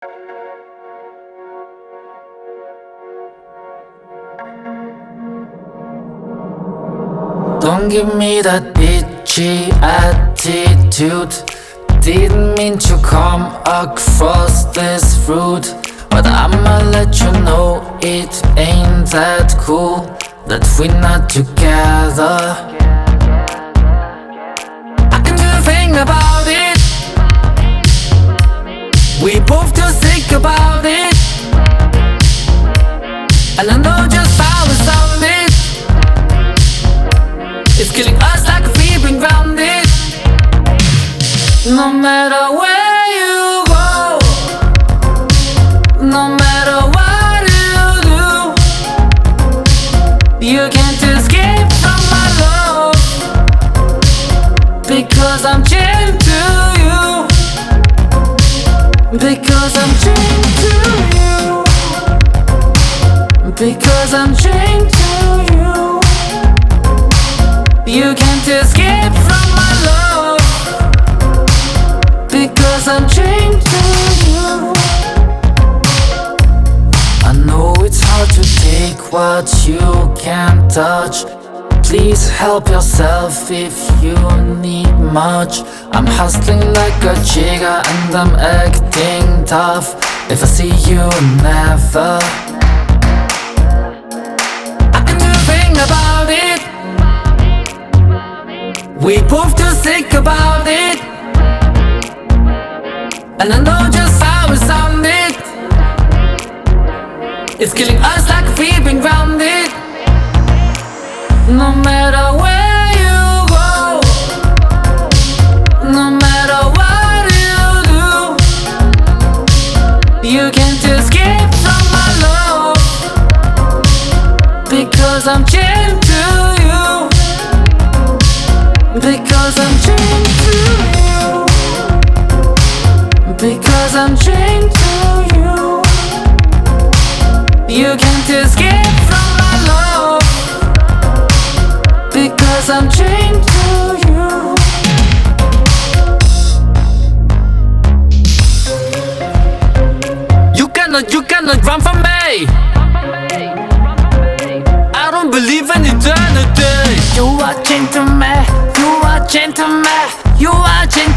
Don't give me that bitchy attitude. Didn't mean to come across this rude, but I'ma let you know it ain't that cool that we're not together. I can do a thing about it. We both too sick about it, and I know just how it sounded. It's killing us like we've been grounded. No matter where you go, no matter what you do, you can't escape from my love, because I'm chained to you, because I'm chained to you, because I'm chained to you. You can't escape from my love, because I'm chained to you. I know it's hard to take what you can't touch. Please help yourself if you need much. I'm hustling like a jigger and I'm acting tough. If I see you, never. I can do a thing about it. We both too sick about it, and I know just how it sounded. It's killing us like we've been grounded. No matter where you go, no matter what you do, you can't escape from my love, because I'm chained to you, because I'm chained to you, because I'm chained to you. You can't escape from my love, because I'm chained to you. You cannot run from me. I don't believe in eternity. You are chained to me, you are chained to me, you are chained